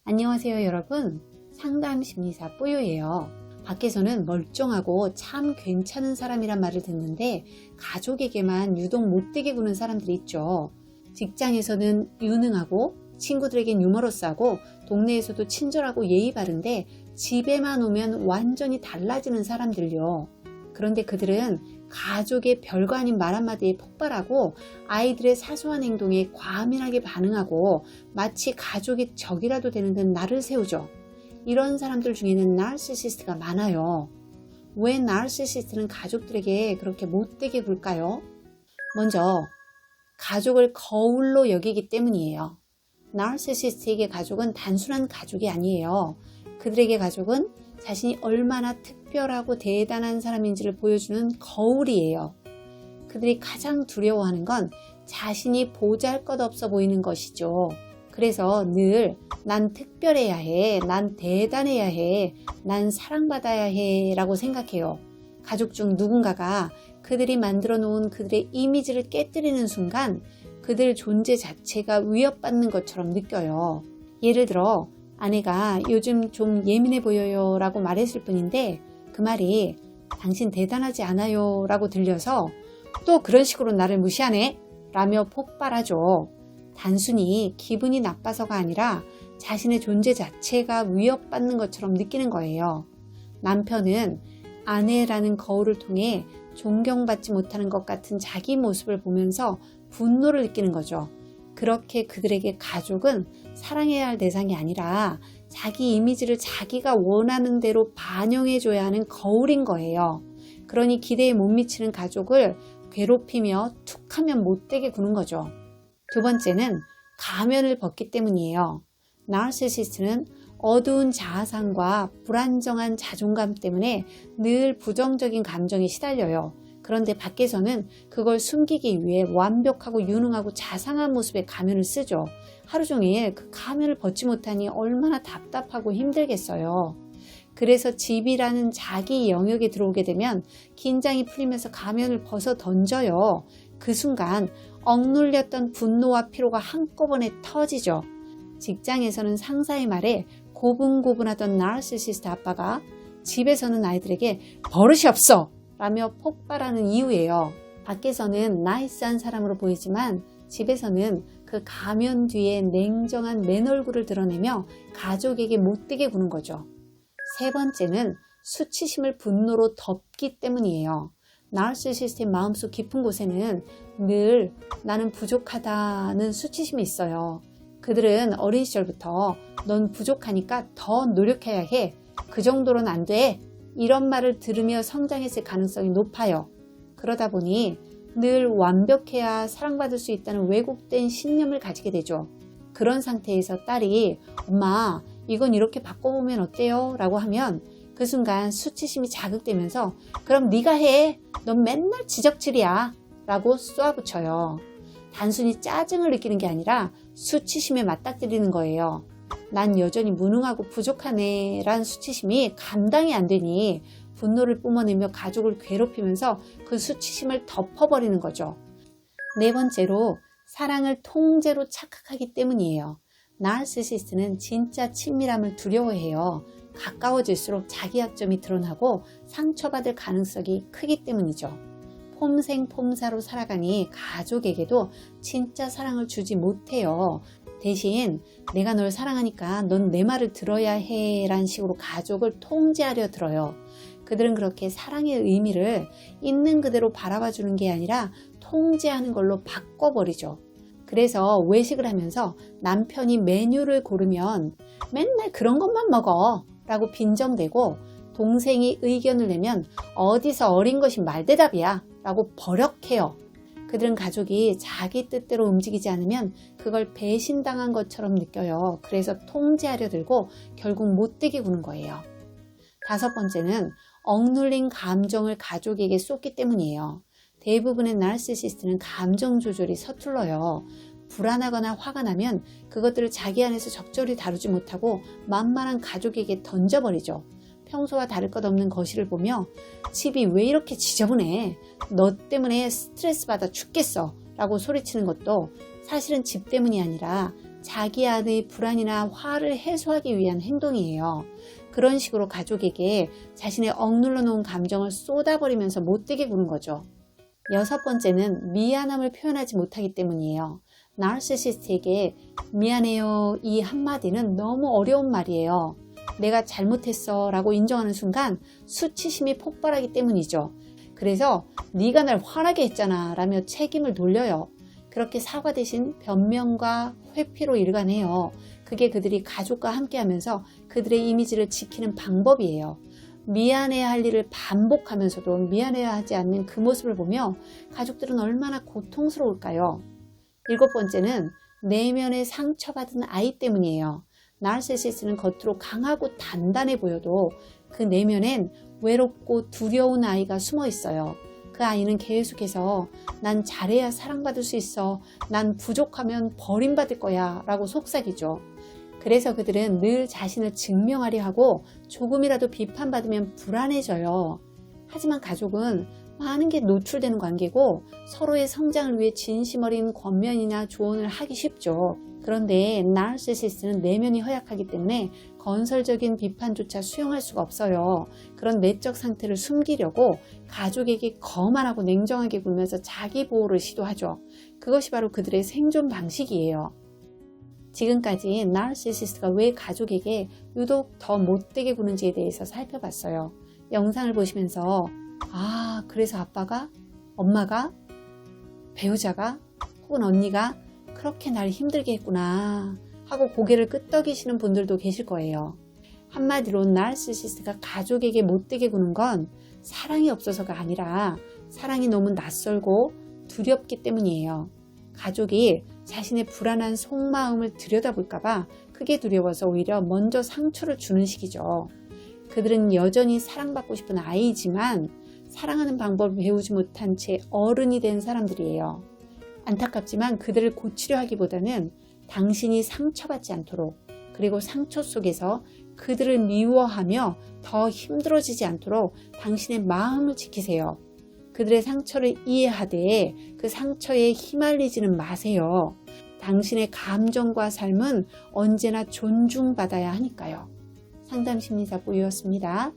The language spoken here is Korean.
안녕하세요 여러분, 상담심리사 뿌요예요. 밖에서는 멀쩡하고 참 괜찮은 사람이란 말을 듣는데 가족에게만 유독 못되게 구는 사람들이 있죠. 직장에서는 유능하고 친구들에겐 유머러스하고 동네에서도 친절하고 예의 바른데 집에만 오면 완전히 달라지는 사람들요. 그런데 그들은 가족의 별거 아닌 말 한마디에 폭발하고 아이들의 사소한 행동에 과민하게 반응하고 마치 가족이 적이라도 되는 듯 날을 세우죠. 이런 사람들 중에는 나르시시스트가 많아요. 왜 나르시시스트는 가족들에게 그렇게 못되게 굴까요? 먼저 가족을 거울로 여기기 때문이에요. 나르시시스트에게 가족은 단순한 가족이 아니에요. 그들에게 가족은 자신이 얼마나 특별하고 대단한 사람인지를 보여주는 거울이에요. 그들이 가장 두려워하는 건 자신이 보잘것없어 보이는 것이죠. 그래서 늘 난 특별해야 해, 난 대단해야 해, 난 사랑받아야 해 라고 생각해요. 가족 중 누군가가 그들이 만들어 놓은 그들의 이미지를 깨뜨리는 순간 그들 존재 자체가 위협받는 것처럼 느껴요. 예를 들어 아내가 요즘 좀 예민해 보여요 라고 말했을 뿐인데 그 말이 당신 대단하지 않아요 라고 들려서 또 그런 식으로 나를 무시하네 라며 폭발하죠. 단순히 기분이 나빠서가 아니라 자신의 존재 자체가 위협받는 것처럼 느끼는 거예요. 남편은 아내라는 거울을 통해 존경받지 못하는 것 같은 자기 모습을 보면서 분노를 느끼는 거죠. 그렇게 그들에게 가족은 사랑해야 할 대상이 아니라 자기 이미지를 자기가 원하는 대로 반영해줘야 하는 거울인 거예요. 그러니 기대에 못 미치는 가족을 괴롭히며 툭하면 못되게 구는 거죠. 두 번째는 가면을 벗기 때문이에요. 나르시시스트는 어두운 자아상과 불안정한 자존감 때문에 늘 부정적인 감정에 시달려요. 그런데 밖에서는 그걸 숨기기 위해 완벽하고 유능하고 자상한 모습의 가면을 쓰죠. 하루 종일 그 가면을 벗지 못하니 얼마나 답답하고 힘들겠어요. 그래서 집이라는 자기 영역에 들어오게 되면 긴장이 풀리면서 가면을 벗어 던져요. 그 순간 억눌렸던 분노와 피로가 한꺼번에 터지죠. 직장에서는 상사의 말에 고분고분하던 나르시시스트 아빠가 집에서는 아이들에게 버릇이 없어! 라며 폭발하는 이유예요. 밖에서는 나이스한 사람으로 보이지만 집에서는 그 가면 뒤에 냉정한 맨 얼굴을 드러내며 가족에게 못되게 구는 거죠. 세 번째는 수치심을 분노로 덮기 때문이에요. 나르시시스트의 마음속 깊은 곳에는 늘 나는 부족하다는 수치심이 있어요. 그들은 어린 시절부터 넌 부족하니까 더 노력해야 해. 그 정도로는 안 돼. 이런 말을 들으며 성장했을 가능성이 높아요. 그러다 보니 늘 완벽해야 사랑받을 수 있다는 왜곡된 신념을 가지게 되죠. 그런 상태에서 딸이 엄마 이건 이렇게 바꿔보면 어때요? 라고 하면 그 순간 수치심이 자극되면서 그럼 네가 해. 넌 맨날 지적질이야. 라고 쏘아붙여요. 단순히 짜증을 느끼는 게 아니라 수치심에 맞닥뜨리는 거예요. 난 여전히 무능하고 부족하네 란 수치심이 감당이 안 되니 분노를 뿜어내며 가족을 괴롭히면서 그 수치심을 덮어버리는 거죠. 네 번째로 사랑을 통째로 착각하기 때문이에요. 나르시시스트는 진짜 친밀함을 두려워해요. 가까워질수록 자기 약점이 드러나고 상처받을 가능성이 크기 때문이죠. 폼생폼사로 살아가니 가족에게도 진짜 사랑을 주지 못해요. 대신 내가 널 사랑하니까 넌 내 말을 들어야 해 라는 식으로 가족을 통제하려 들어요. 그들은 그렇게 사랑의 의미를 있는 그대로 바라봐 주는 게 아니라 통제하는 걸로 바꿔버리죠. 그래서 외식을 하면서 남편이 메뉴를 고르면 맨날 그런 것만 먹어 라고 빈정대고 동생이 의견을 내면 어디서 어린 것이 말대답이야 라고 버럭해요. 그들은 가족이 자기 뜻대로 움직이지 않으면 그걸 배신당한 것처럼 느껴요. 그래서 통제하려 들고 결국 못되게 구는 거예요. 다섯 번째는 억눌린 감정을 가족에게 쏟기 때문이에요. 대부분의 나르시시스트는 감정 조절이 서툴러요. 불안하거나 화가 나면 그것들을 자기 안에서 적절히 다루지 못하고 만만한 가족에게 던져버리죠. 평소와 다를 것 없는 거실을 보며 집이 왜 이렇게 지저분해? 너 때문에 스트레스 받아 죽겠어 라고 소리치는 것도 사실은 집 때문이 아니라 자기 안의 불안이나 화를 해소하기 위한 행동이에요. 그런 식으로 가족에게 자신의 억눌러 놓은 감정을 쏟아버리면서 못되게 구는 거죠. 여섯 번째는 미안함을 표현하지 못하기 때문이에요. 나르시시스트에게 미안해요 이 한마디는 너무 어려운 말이에요. 내가 잘못했어 라고 인정하는 순간 수치심이 폭발하기 때문이죠. 그래서 네가 날 화나게 했잖아 라며 책임을 돌려요. 그렇게 사과 대신 변명과 회피로 일관해요. 그게 그들이 가족과 함께 하면서 그들의 이미지를 지키는 방법이에요. 미안해야 할 일을 반복하면서도 미안해야 하지 않는 그 모습을 보며 가족들은 얼마나 고통스러울까요? 일곱 번째는 내면에 상처받은 아이 때문이에요. 나르시시스트는 겉으로 강하고 단단해 보여도 그 내면엔 외롭고 두려운 아이가 숨어 있어요. 그 아이는 계속해서 난 잘해야 사랑받을 수 있어. 난 부족하면 버림받을 거야 라고 속삭이죠. 그래서 그들은 늘 자신을 증명하려 하고 조금이라도 비판받으면 불안해져요. 하지만 가족은 많은 게 노출되는 관계고 서로의 성장을 위해 진심 어린 권면이나 조언을 하기 쉽죠. 그런데 나르시시스트는 내면이 허약하기 때문에 건설적인 비판조차 수용할 수가 없어요. 그런 내적 상태를 숨기려고 가족에게 거만하고 냉정하게 굴면서 자기 보호를 시도하죠. 그것이 바로 그들의 생존 방식이에요. 지금까지 나르시시스트가 왜 가족에게 유독 더 못되게 구는지에 대해서 살펴봤어요. 영상을 보시면서 그래서 아빠가, 엄마가, 배우자가 혹은 언니가 그렇게 날 힘들게 했구나 하고 고개를 끄덕이시는 분들도 계실 거예요. 한마디로 나르시시스트가 가족에게 못되게 구는 건 사랑이 없어서가 아니라 사랑이 너무 낯설고 두렵기 때문이에요. 가족이 자신의 불안한 속마음을 들여다볼까봐 크게 두려워서 오히려 먼저 상처를 주는 식이죠. 그들은 여전히 사랑받고 싶은 아이지만 사랑하는 방법을 배우지 못한 채 어른이 된 사람들이에요. 안타깝지만 그들을 고치려 하기보다는 당신이 상처받지 않도록 그리고 상처 속에서 그들을 미워하며 더 힘들어지지 않도록 당신의 마음을 지키세요. 그들의 상처를 이해하되 그 상처에 휘말리지는 마세요. 당신의 감정과 삶은 언제나 존중받아야 하니까요. 상담심리사 뿌유였습니다.